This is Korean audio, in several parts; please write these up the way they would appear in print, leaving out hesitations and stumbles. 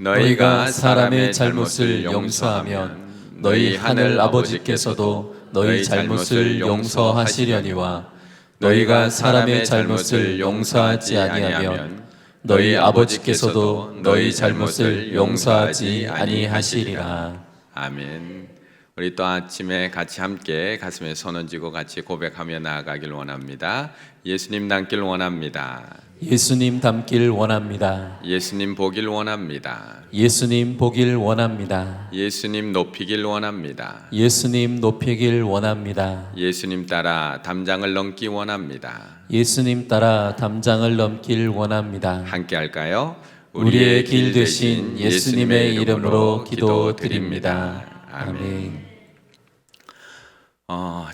너희가 사람의 잘못을 용서하면 너희 하늘 아버지께서도 너희 잘못을 용서하시려니와 너희가 사람의 잘못을 용서하지 아니하면 너희 아버지께서도 너희 잘못을 용서하지 아니하시리라. 아멘. 우리 또 아침에 같이 함께 가슴에 손 얹고 같이 고백하며 나아가길 원합니다. 예수님 닮길 원합니다. 예수님 닮길 원합니다. 예수님 보길 원합니다. 예수님 보길 원합니다. 예수님 높이길 원합니다. 예수님 높이길 원합니다. 예수님 따라 담장을 넘기 원합니다. 예수님 따라 담장을 넘길 원합니다. 함께 할까요? 우리의 길 되신 예수님의 이름으로 기도드립니다. 아멘.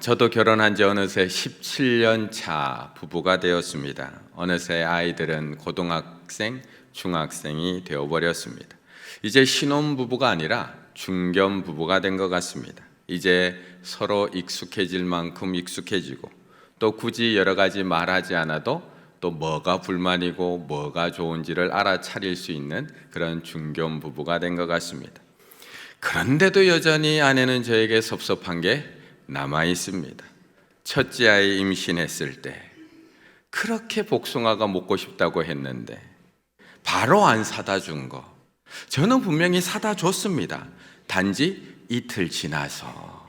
저도 결혼한 지 어느새 17년 차 부부가 되었습니다. 어느새 아이들은 고등학생, 중학생이 되어버렸습니다. 이제 신혼부부가 아니라 중견부부가 된 것 같습니다. 이제 서로 익숙해질 만큼 익숙해지고 또 굳이 여러 가지 말하지 않아도 또 뭐가 불만이고 뭐가 좋은지를 알아차릴 수 있는 그런 중견부부가 된 것 같습니다. 그런데도 여전히 아내는 저에게 섭섭한 게 남아 있습니다. 첫째 아이 임신했을 때 그렇게 복숭아가 먹고 싶다고 했는데 바로 안 사다 준 거. 저는 분명히 사다 줬습니다. 단지 이틀 지나서.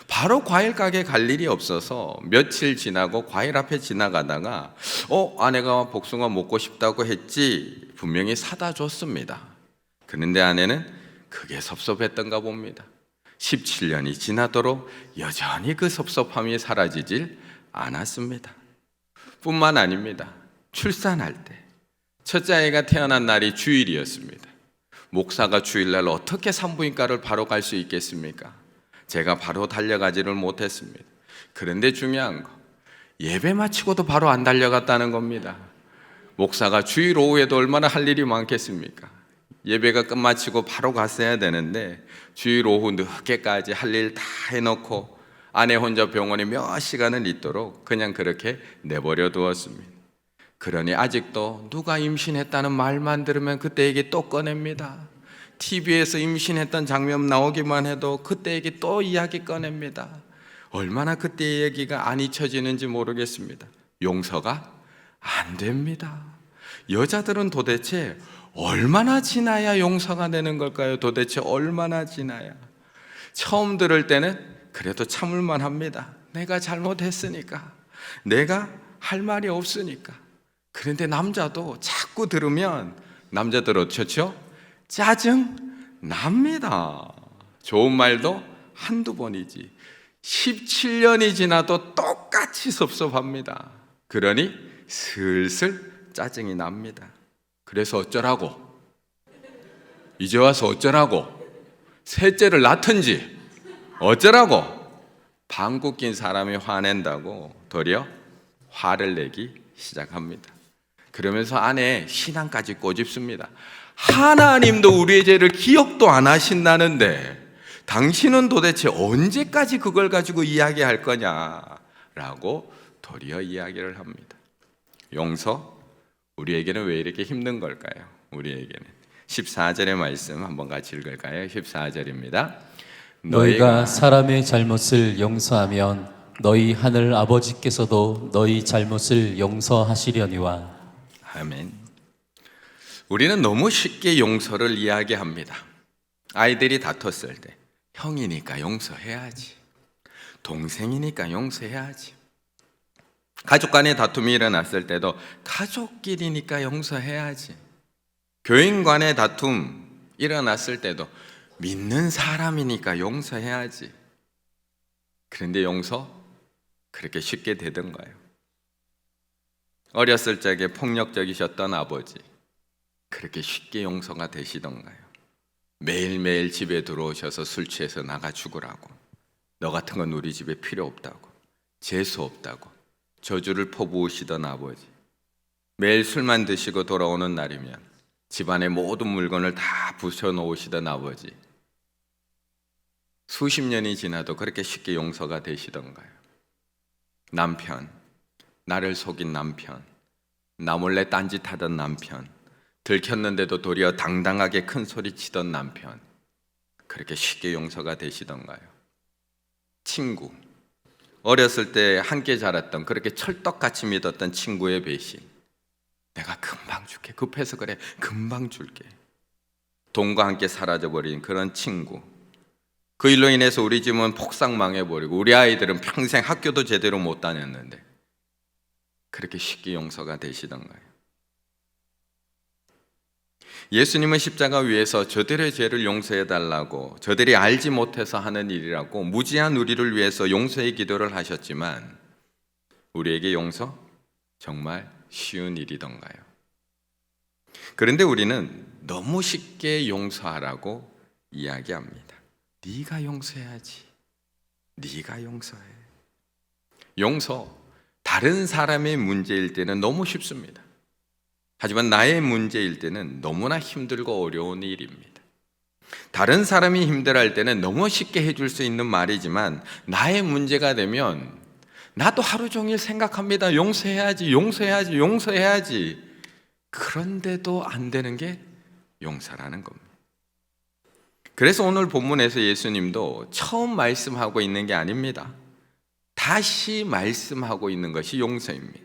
바로 과일 가게 갈 일이 없어서 며칠 지나고 과일 앞에 지나가다가 아내가 복숭아 먹고 싶다고 했지, 분명히 사다 줬습니다. 그런데 아내는 그게 섭섭했던가 봅니다. 17년이 지나도록 여전히 그 섭섭함이 사라지질 않았습니다. 뿐만 아닙니다. 출산할 때 첫째 아이가 태어난 날이 주일이었습니다. 목사가 주일날 어떻게 산부인과를 바로 갈 수 있겠습니까? 제가 바로 달려가지를 못했습니다. 그런데 중요한 거, 예배 마치고도 바로 안 달려갔다는 겁니다. 목사가 주일 오후에도 얼마나 할 일이 많겠습니까? 예배가 끝마치고 바로 갔어야 되는데 주일 오후 늦게까지 할 일 다 해놓고 아내 혼자 병원에 몇 시간을 있도록 그냥 그렇게 내버려 두었습니다. 그러니 아직도 누가 임신했다는 말만 들으면 그때 얘기 또 꺼냅니다. TV에서 임신했던 장면 나오기만 해도 그때 얘기 또 이야기 꺼냅니다. 얼마나 그때 얘기가 안 잊혀지는지 모르겠습니다. 용서가 안 됩니다. 여자들은 도대체 얼마나 지나야 용서가 되는 걸까요? 도대체 얼마나 지나야? 처음 들을 때는 그래도 참을만 합니다. 내가 잘못했으니까, 내가 할 말이 없으니까. 그런데 남자도 자꾸 들으면 남자들 어쩌죠? 짜증 납니다. 좋은 말도 한두 번이지 17년이 지나도 똑같이 섭섭합니다. 그러니 슬슬 짜증이 납니다. 그래서 어쩌라고? 이제 와서 어쩌라고? 셋째를 낳든지 어쩌라고? 방귀 낀 사람이 화낸다고 도리어 화를 내기 시작합니다. 그러면서 아내 신앙까지 꼬집습니다. 하나님도 우리의 죄를 기억도 안 하신다는데 당신은 도대체 언제까지 그걸 가지고 이야기할 거냐라고 도리어 이야기를 합니다. 용서, 우리에게는 왜 이렇게 힘든 걸까요? 우리에게는 14절의 말씀 한번 같이 읽을까요? 14절입니다. 너희가 사람의 잘못을 용서하면 너희 하늘 아버지께서도 너희 잘못을 용서하시려니와. 아멘. 우리는 너무 쉽게 용서를 이야기합니다. 아이들이 다퉜을 때 형이니까 용서해야지, 동생이니까 용서해야지. 가족 간의 다툼이 일어났을 때도 가족끼리니까 용서해야지. 교인 간의 다툼 일어났을 때도 믿는 사람이니까 용서해야지. 그런데 용서 그렇게 쉽게 되던가요? 어렸을 적에 폭력적이셨던 아버지 그렇게 쉽게 용서가 되시던가요? 매일매일 집에 들어오셔서 술 취해서 나가 죽으라고, 너 같은 건 우리 집에 필요 없다고, 재수 없다고 저주를 퍼부으시던 아버지, 매일 술만 드시고 돌아오는 날이면 집안의 모든 물건을 다 부셔놓으시던 아버지, 수십 년이 지나도 그렇게 쉽게 용서가 되시던가요? 남편, 나를 속인 남편, 나 몰래 딴짓하던 남편, 들켰는데도 도리어 당당하게 큰 소리 치던 남편, 그렇게 쉽게 용서가 되시던가요? 친구, 어렸을 때 함께 자랐던, 그렇게 철떡같이 믿었던 친구의 배신, 내가 금방 줄게, 급해서 그래, 금방 줄게. 돈과 함께 사라져버린 그런 친구, 그 일로 인해서 우리 집은 폭삭 망해버리고 우리 아이들은 평생 학교도 제대로 못 다녔는데 그렇게 쉽게 용서가 되시던가요? 예수님은 십자가 위에서 저들의 죄를 용서해달라고, 저들이 알지 못해서 하는 일이라고 무지한 우리를 위해서 용서의 기도를 하셨지만 우리에게 용서 정말 쉬운 일이던가요? 그런데 우리는 너무 쉽게 용서하라고 이야기합니다. 네가 용서해야지. 네가 용서해. 용서, 다른 사람의 문제일 때는 너무 쉽습니다. 하지만 나의 문제일 때는 너무나 힘들고 어려운 일입니다. 다른 사람이 힘들어할 때는 너무 쉽게 해줄 수 있는 말이지만 나의 문제가 되면 나도 하루 종일 생각합니다. 용서해야지, 용서해야지, 용서해야지. 그런데도 안 되는 게 용서라는 겁니다. 그래서 오늘 본문에서 예수님도 처음 말씀하고 있는 게 아닙니다. 다시 말씀하고 있는 것이 용서입니다.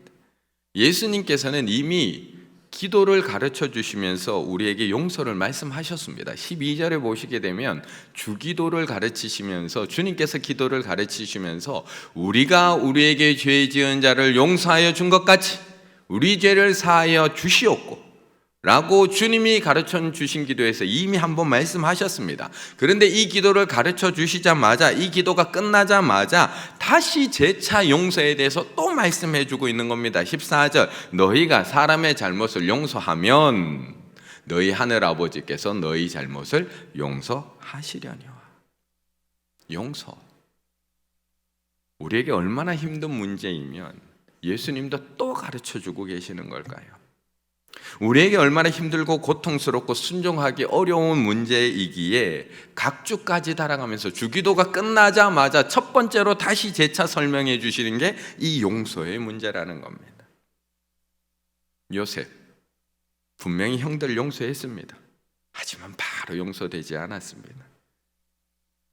예수님께서는 이미 기도를 가르쳐 주시면서 우리에게 용서를 말씀하셨습니다. 12절에 보시게 되면 주기도를 가르치시면서, 주님께서 기도를 가르치시면서 우리가 우리에게 죄 지은 자를 용서하여 준 것 같이 우리 죄를 사하여 주시옵고 라고 주님이 가르쳐 주신 기도에서 이미 한번 말씀하셨습니다. 그런데 이 기도를 가르쳐 주시자마자, 이 기도가 끝나자마자 다시 재차 용서에 대해서 또 말씀해 주고 있는 겁니다. 14절, 너희가 사람의 잘못을 용서하면 너희 하늘 아버지께서 너희 잘못을 용서하시려니와. 용서, 우리에게 얼마나 힘든 문제이면 예수님도 또 가르쳐 주고 계시는 걸까요? 우리에게 얼마나 힘들고 고통스럽고 순종하기 어려운 문제이기에 각주까지 달아가면서 주기도가 끝나자마자 첫 번째로 다시 재차 설명해 주시는 게 이 용서의 문제라는 겁니다. 요셉, 분명히 형들 용서했습니다. 하지만 바로 용서되지 않았습니다.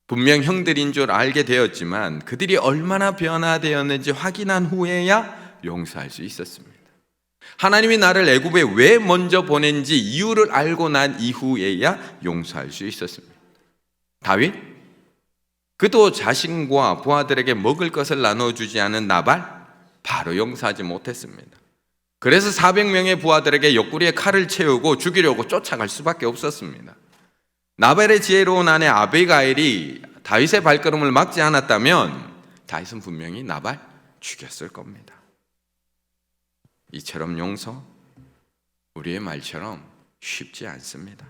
분명 형들인 줄 알게 되었지만 그들이 얼마나 변화되었는지 확인한 후에야 용서할 수 있었습니다. 하나님이 나를 애굽에 왜 먼저 보낸지 이유를 알고 난 이후에야 용서할 수 있었습니다. 다윗, 그도 자신과 부하들에게 먹을 것을 나눠주지 않은 나발, 바로 용서하지 못했습니다. 그래서 400명의 부하들에게 옆구리에 칼을 채우고 죽이려고 쫓아갈 수밖에 없었습니다. 나발의 지혜로운 아내 아비가일이 다윗의 발걸음을 막지 않았다면 다윗은 분명히 나발 죽였을 겁니다. 이처럼 용서, 우리의 말처럼 쉽지 않습니다.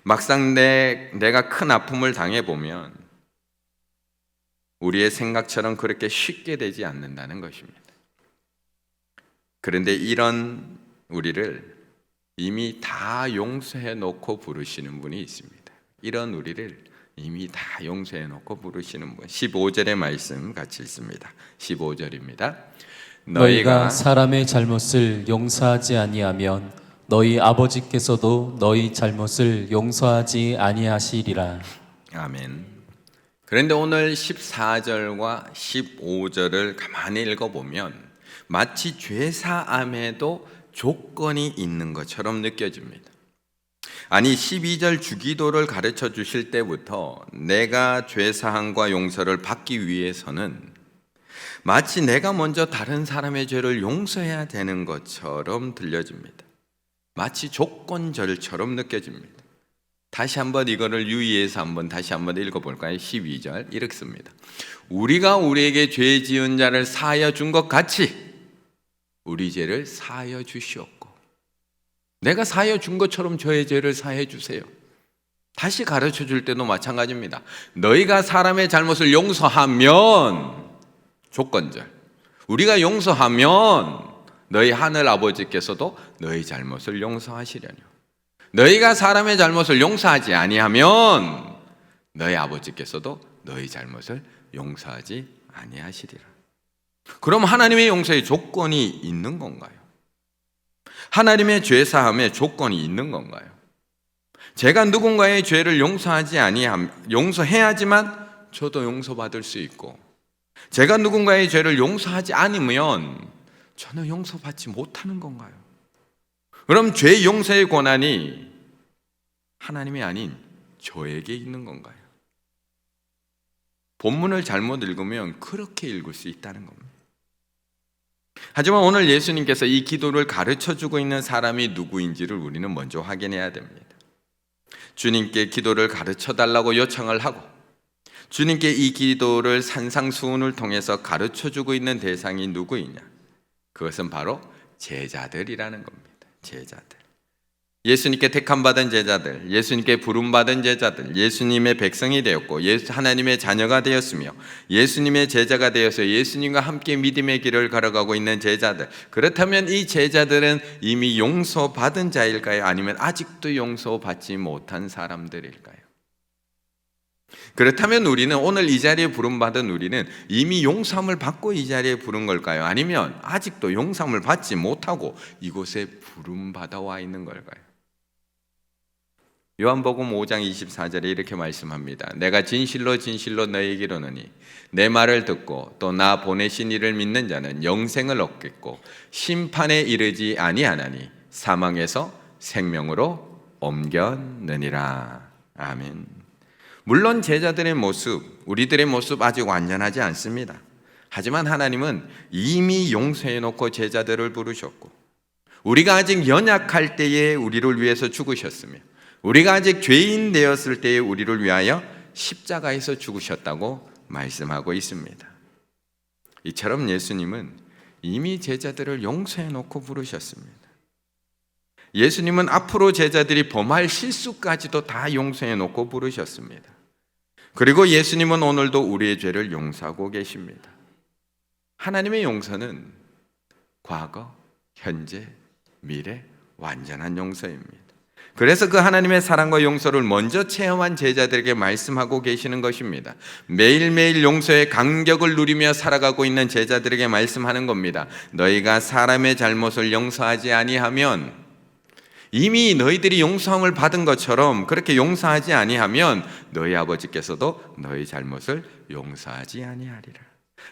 막상 내가 큰 아픔을 당해보면 우리의 생각처럼 그렇게 쉽게 되지 않는다는 것입니다. 그런데 이런 우리를 이미 다 용서해 놓고 부르시는 분이 있습니다. 이런 우리를 이미 다 용서해 놓고 부르시는 분. 15절의 말씀 같이 읽습니다. 15절입니다. 너희가 사람의 잘못을 용서하지 아니하면 너희 아버지께서도 너희 잘못을 용서하지 아니하시리라. 아멘. 그런데 오늘 14절과 15절을 가만히 읽어보면 마치 죄사함에도 조건이 있는 것처럼 느껴집니다. 아니, 12절 주기도를 가르쳐 주실 때부터 내가 죄사함과 용서를 받기 위해서는 마치 내가 먼저 다른 사람의 죄를 용서해야 되는 것처럼 들려집니다. 마치 조건절처럼 느껴집니다. 다시 한번 이거를 유의해서 다시 한번 읽어볼까요? 12절 이렇게 씁니다. 우리가 우리에게 죄 지은 자를 사하여 준 것 같이 우리 죄를 사하여 주시옵고. 내가 사하여 준 것처럼 저의 죄를 사해 주세요. 다시 가르쳐 줄 때도 마찬가지입니다. 너희가 사람의 잘못을 용서하면, 조건절, 우리가 용서하면 너희 하늘 아버지께서도 너희 잘못을 용서하시려뇨. 너희가 사람의 잘못을 용서하지 아니하면 너희 아버지께서도 너희 잘못을 용서하지 아니하시리라. 그럼 하나님의 용서에 조건이 있는 건가요? 하나님의 죄 사함에 조건이 있는 건가요? 제가 누군가의 죄를 용서해야지만 저도 용서받을 수 있고, 제가 누군가의 죄를 용서하지 않으면 저는 용서받지 못하는 건가요? 그럼 죄 용서의 권한이 하나님이 아닌 저에게 있는 건가요? 본문을 잘못 읽으면 그렇게 읽을 수 있다는 겁니다. 하지만 오늘 예수님께서 이 기도를 가르쳐주고 있는 사람이 누구인지를 우리는 먼저 확인해야 됩니다. 주님께 기도를 가르쳐달라고 요청을 하고 주님께 이 기도를 산상수훈을 통해서 가르쳐주고 있는 대상이 누구이냐? 그것은 바로 제자들이라는 겁니다. 제자들. 예수님께 택함받은 제자들, 예수님께 부름받은 제자들, 예수님의 백성이 되었고 하나님의 자녀가 되었으며 예수님의 제자가 되어서 예수님과 함께 믿음의 길을 걸어가고 있는 제자들. 그렇다면 이 제자들은 이미 용서받은 자일까요? 아니면 아직도 용서받지 못한 사람들일까요? 그렇다면 우리는 오늘 이 자리에 부름받은 우리는 이미 용서함을 받고 이 자리에 부른 걸까요? 아니면 아직도 용서함을 받지 못하고 이곳에 부름받아 와 있는 걸까요? 요한복음 5장 24절에 이렇게 말씀합니다. 내가 진실로 진실로 너희에게 이르노니 내 말을 듣고 또 나 보내신 이를 믿는 자는 영생을 얻겠고 심판에 이르지 아니하나니 사망에서 생명으로 옮겼느니라. 아멘. 물론 제자들의 모습, 우리들의 모습 아직 완전하지 않습니다. 하지만 하나님은 이미 용서해 놓고 제자들을 부르셨고 우리가 아직 연약할 때에 우리를 위해서 죽으셨으며 우리가 아직 죄인 되었을 때에 우리를 위하여 십자가에서 죽으셨다고 말씀하고 있습니다. 이처럼 예수님은 이미 제자들을 용서해 놓고 부르셨습니다. 예수님은 앞으로 제자들이 범할 실수까지도 다 용서해 놓고 부르셨습니다. 그리고 예수님은 오늘도 우리의 죄를 용서하고 계십니다. 하나님의 용서는 과거, 현재, 미래 완전한 용서입니다. 그래서 그 하나님의 사랑과 용서를 먼저 체험한 제자들에게 말씀하고 계시는 것입니다. 매일매일 용서의 감격을 누리며 살아가고 있는 제자들에게 말씀하는 겁니다. 너희가 사람의 잘못을 용서하지 아니하면, 이미 너희들이 용서함을 받은 것처럼 그렇게 용서하지 아니하면 너희 아버지께서도 너희 잘못을 용서하지 아니하리라.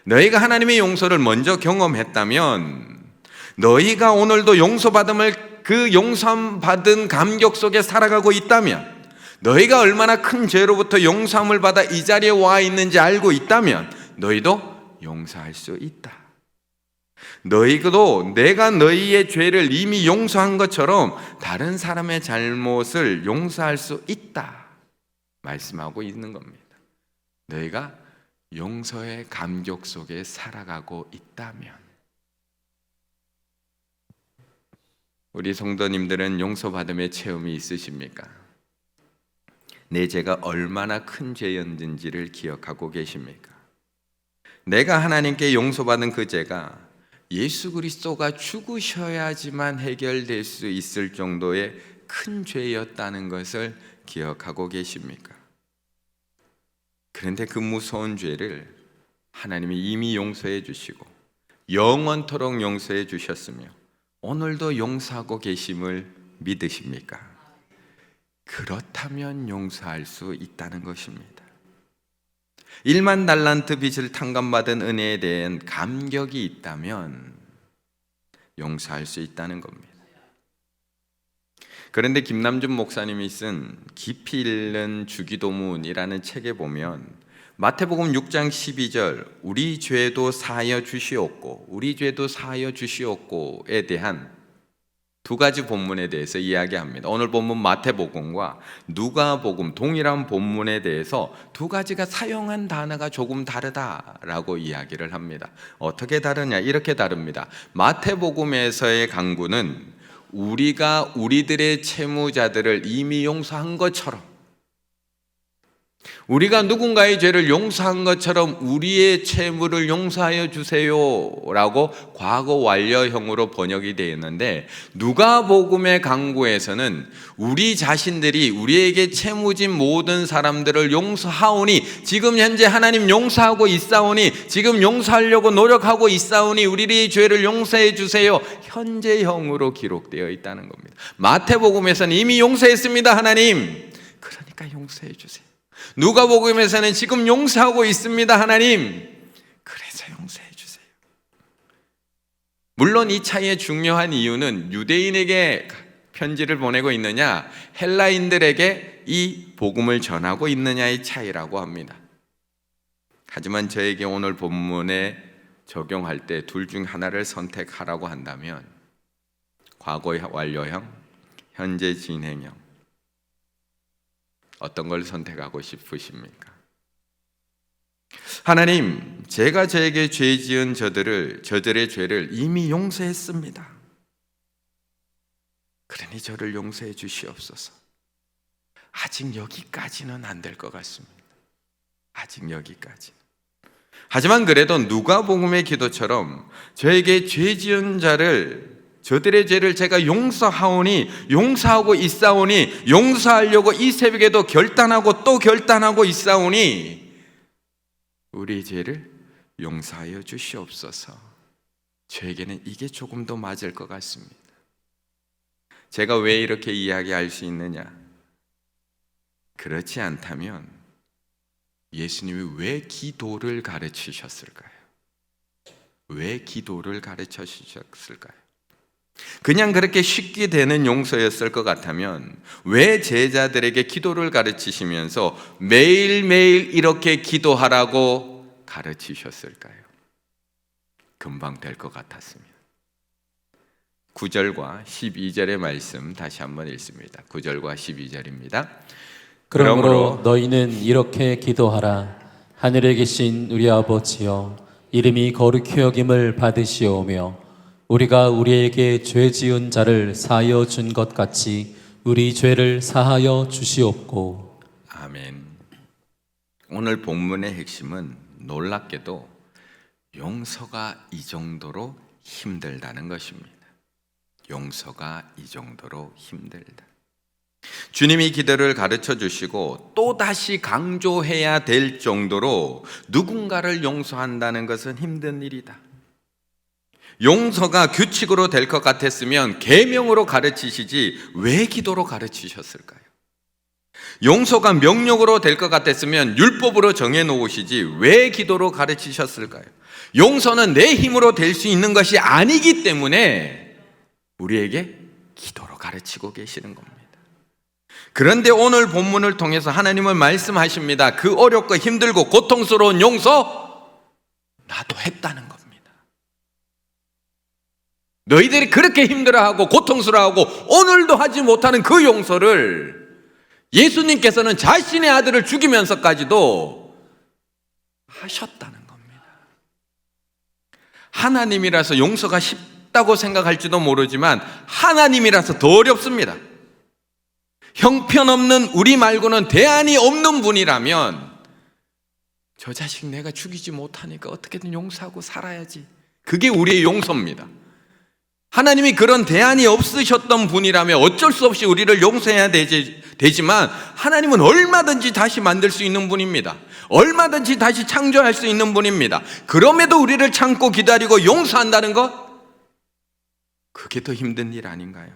너희가 하나님의 용서를 먼저 경험했다면 너희가 오늘도 용서받음을, 그 용서함 받은 감격 속에 살아가고 있다면, 너희가 얼마나 큰 죄로부터 용서함을 받아 이 자리에 와 있는지 알고 있다면 너희도 용서할 수 있다. 너희도 내가 너희의 죄를 이미 용서한 것처럼 다른 사람의 잘못을 용서할 수 있다 말씀하고 있는 겁니다. 너희가 용서의 감격 속에 살아가고 있다면. 우리 성도님들은 용서받음의 체험이 있으십니까? 내 죄가 얼마나 큰 죄였는지를 기억하고 계십니까? 내가 하나님께 용서받은 그 죄가 예수 그리스도가 죽으셔야지만 해결될 수 있을 정도의 큰 죄였다는 것을 기억하고 계십니까? 그런데 그 무서운 죄를 하나님이 이미 용서해 주시고 영원토록 용서해 주셨으며 오늘도 용서하고 계심을 믿으십니까? 그렇다면 용서할 수 있다는 것입니다. 1만 달란트 빚을 탕감받은 은혜에 대한 감격이 있다면 용서할 수 있다는 겁니다. 그런데 김남준 목사님이 쓴 깊이 읽는 주기도문이라는 책에 보면 마태복음 6장 12절 우리 죄도 사하여 주시옵고 우리 죄도 사하여 주시옵고에 대한 두 가지 본문에 대해서 이야기합니다. 오늘 본문 마태복음과 누가복음 동일한 본문에 대해서 두 가지가 사용한 단어가 조금 다르다라고 이야기를 합니다. 어떻게 다르냐? 이렇게 다릅니다. 마태복음에서의 강구는 우리가 우리들의 채무자들을 이미 용서한 것처럼 우리가 누군가의 죄를 용서한 것처럼 우리의 채무를 용서하여 주세요라고 과거 완료형으로 번역이 되어 있는데, 누가복음의 강구에서는 우리 자신들이 우리에게 채무진 모든 사람들을 용서하오니, 지금 현재 하나님 용서하고 있사오니, 지금 용서하려고 노력하고 있사오니 우리의 죄를 용서해 주세요, 현재형으로 기록되어 있다는 겁니다. 마태복음에서는 이미 용서했습니다 하나님, 그러니까 용서해 주세요. 누가복음에서는 지금 용서하고 있습니다 하나님, 그래서 용서해 주세요. 물론 이 차이의 중요한 이유는 유대인에게 편지를 보내고 있느냐, 헬라인들에게 이 복음을 전하고 있느냐의 차이라고 합니다. 하지만 저에게 오늘 본문에 적용할 때 둘 중 하나를 선택하라고 한다면, 과거 완료형, 현재 진행형, 어떤 걸 선택하고 싶으십니까? 하나님, 제가 저에게 죄 지은 저들의 죄를 이미 용서했습니다. 그러니 저를 용서해 주시옵소서. 아직 여기까지는 안 될 것 같습니다. 아직 여기까지. 하지만 그래도 누가복음의 기도처럼 저에게 죄 지은 저들의 죄를 제가 용서하오니, 용서하고 있사오니, 용서하려고 이 새벽에도 결단하고 또 결단하고 있사오니 우리 죄를 용서하여 주시옵소서. 저에게는 이게 조금 더 맞을 것 같습니다. 제가 왜 이렇게 이야기할 수 있느냐? 그렇지 않다면 예수님이 왜 기도를 가르치셨을까요? 왜 기도를 가르쳐 주셨을까요? 그냥 그렇게 쉽게 되는 용서였을 것 같으면 왜 제자들에게 기도를 가르치시면서 매일매일 이렇게 기도하라고 가르치셨을까요? 금방 될 것 같았습니다. 9절과 12절의 말씀 다시 한번 읽습니다. 9절과 12절입니다. 그러므로 너희는 이렇게 기도하라. 하늘에 계신 우리 아버지여, 이름이 거룩히 여김을 받으시오며 우리가 우리에게 죄 지은 자를 사하여 준 것 같이 우리 죄를 사하여 주시옵고. 아멘. 오늘 본문의 핵심은 놀랍게도 용서가 이 정도로 힘들다는 것입니다. 용서가 이 정도로 힘들다. 주님이 기도를 가르쳐 주시고 또다시 강조해야 될 정도로 누군가를 용서한다는 것은 힘든 일이다. 용서가 규칙으로 될 것 같았으면 계명으로 가르치시지 왜 기도로 가르치셨을까요? 용서가 명령으로 될 것 같았으면 율법으로 정해놓으시지 왜 기도로 가르치셨을까요? 용서는 내 힘으로 될 수 있는 것이 아니기 때문에 우리에게 기도로 가르치고 계시는 겁니다. 그런데 오늘 본문을 통해서 하나님은 말씀하십니다. 그 어렵고 힘들고 고통스러운 용서 나도 했다는 겁니다. 너희들이 그렇게 힘들어하고 고통스러워하고 오늘도 하지 못하는 그 용서를 예수님께서는 자신의 아들을 죽이면서까지도 하셨다는 겁니다. 하나님이라서 용서가 쉽다고 생각할지도 모르지만 하나님이라서 더 어렵습니다. 형편없는 우리 말고는 대안이 없는 분이라면 저 자식 내가 죽이지 못하니까 어떻게든 용서하고 살아야지, 그게 우리의 용서입니다. 하나님이 그런 대안이 없으셨던 분이라면 어쩔 수 없이 우리를 용서해야 되지만 하나님은 얼마든지 다시 만들 수 있는 분입니다. 얼마든지 다시 창조할 수 있는 분입니다. 그럼에도 우리를 참고 기다리고 용서한다는 것, 그게 더 힘든 일 아닌가요?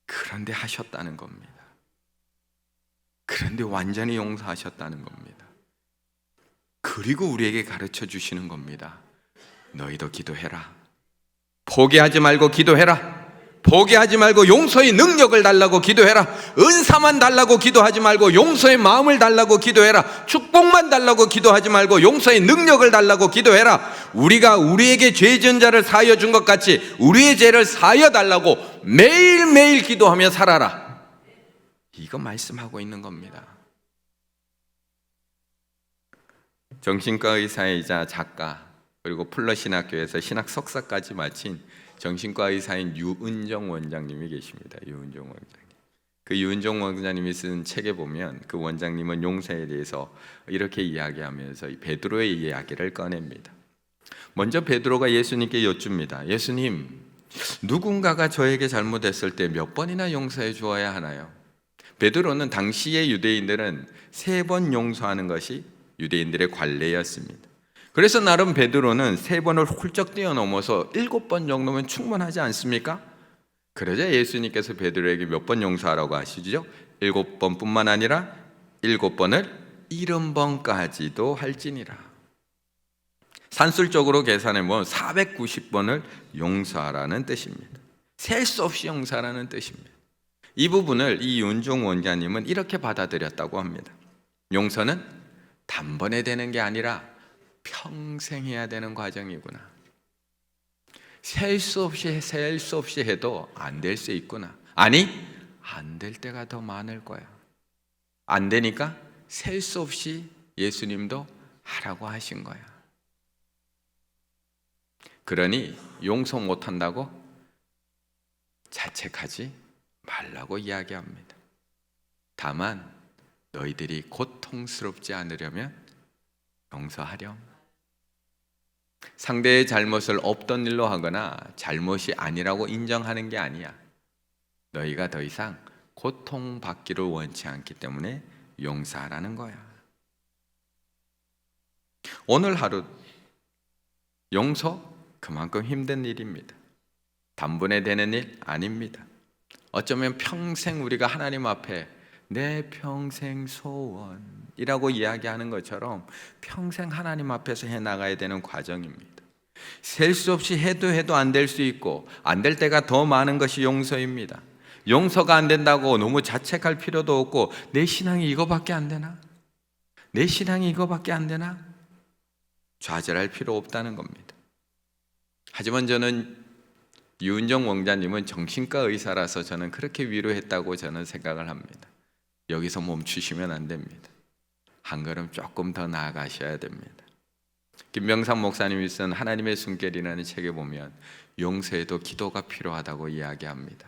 그런데 하셨다는 겁니다. 그런데 완전히 용서하셨다는 겁니다. 그리고 우리에게 가르쳐 주시는 겁니다. 너희도 기도해라. 포기하지 말고 기도해라. 포기하지 말고 용서의 능력을 달라고 기도해라. 은사만 달라고 기도하지 말고 용서의 마음을 달라고 기도해라. 축복만 달라고 기도하지 말고 용서의 능력을 달라고 기도해라. 우리가 우리에게 죄 지은 자를 사하여 준 것 같이 우리의 죄를 사하여 달라고 매일매일 기도하며 살아라. 이거 말씀하고 있는 겁니다. 정신과 의사이자 작가, 그리고 풀러신학교에서 신학 석사까지 마친 정신과 의사인 유은정 원장님이 계십니다. 유은정 원장님. 그 유은종 원장님이 쓴 책에 보면 그 원장님은 용서에 대해서 이렇게 이야기하면서 베드로의 이야기를 꺼냅니다. 먼저 베드로가 예수님께 여쭙니다. 예수님, 누군가가 저에게 잘못했을 때 몇 번이나 용서해 주어야 하나요? 베드로는 당시의 유대인들은 3번 용서하는 것이 유대인들의 관례였습니다. 그래서 나름 베드로는 3번을 훌쩍 뛰어넘어서 7번 정도면 충분하지 않습니까? 그러자 예수님께서 베드로에게 몇 번 용서하라고 하시죠? 7번뿐만 아니라 7번을 70번까지도 할지니라. 산술적으로 계산해보면 490번을 용서하라는 뜻입니다. 셀 수 없이 용서하라는 뜻입니다. 이 부분을 이 윤종 원장님은 이렇게 받아들였다고 합니다. 용서는 단번에 되는 게 아니라 평생 해야 되는 과정이구나. 셀 수 없이 해도 안 될 수 있구나. 아니, 안 될 때가 더 많을 거야. 안 되니까 셀 수 없이 예수님도 하라고 하신 거야. 그러니 용서 못한다고 자책하지 말라고 이야기합니다. 다만 너희들이 고통스럽지 않으려면 용서하렴. 상대의 잘못을 없던 일로 하거나 잘못이 아니라고 인정하는 게 아니야. 너희가 더 이상 고통받기를 원치 않기 때문에 용서하라는 거야. 오늘 하루 용서 그만큼 힘든 일입니다. 단번에 되는 일 아닙니다. 어쩌면 평생 우리가 하나님 앞에 내 평생 소원이라고 이야기하는 것처럼 평생 하나님 앞에서 해나가야 되는 과정입니다. 셀 수 없이 해도 안 될 수 있고 안 될 때가 더 많은 것이 용서입니다. 용서가 안 된다고 너무 자책할 필요도 없고 내 신앙이 이거밖에 안 되나? 내 신앙이 이거밖에 안 되나? 좌절할 필요 없다는 겁니다. 하지만 저는 유은정 원장님은 정신과 의사라서 저는 그렇게 위로했다고 저는 생각을 합니다. 여기서 멈추시면 안 됩니다. 한 걸음 조금 더 나아가셔야 됩니다. 김명삼 목사님이 쓴 하나님의 숨결이라는 책에 보면 용서에도 기도가 필요하다고 이야기합니다.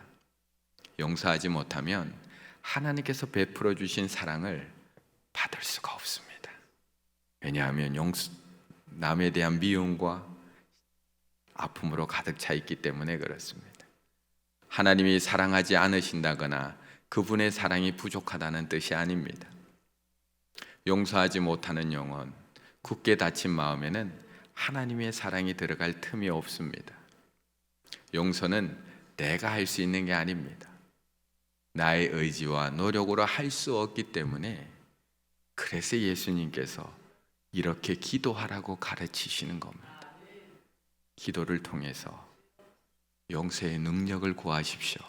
용서하지 못하면 하나님께서 베풀어 주신 사랑을 받을 수가 없습니다. 왜냐하면 남에 대한 미움과 아픔으로 가득 차 있기 때문에 그렇습니다. 하나님이 사랑하지 않으신다거나 그분의 사랑이 부족하다는 뜻이 아닙니다. 용서하지 못하는 영혼, 굳게 닫힌 마음에는 하나님의 사랑이 들어갈 틈이 없습니다. 용서는 내가 할 수 있는 게 아닙니다. 나의 의지와 노력으로 할 수 없기 때문에 그래서 예수님께서 이렇게 기도하라고 가르치시는 겁니다. 기도를 통해서 용서의 능력을 구하십시오.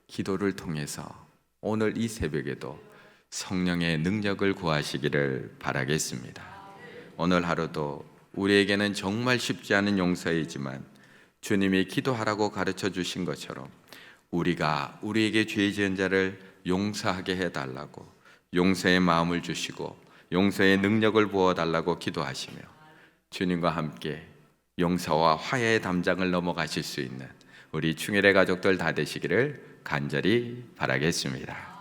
기도를 통해서 오늘 이 새벽에도 성령의 능력을 구하시기를 바라겠습니다. 오늘 하루도 우리에게는 정말 쉽지 않은 용서이지만 주님이 기도하라고 가르쳐 주신 것처럼 우리가 우리에게 죄 지은 자를 용서하게 해달라고 용서의 마음을 주시고 용서의 능력을 부어달라고 기도하시며 주님과 함께 용서와 화해의 담장을 넘어가실 수 있는 우리 충일의 가족들 다 되시기를 간절히 바라겠습니다.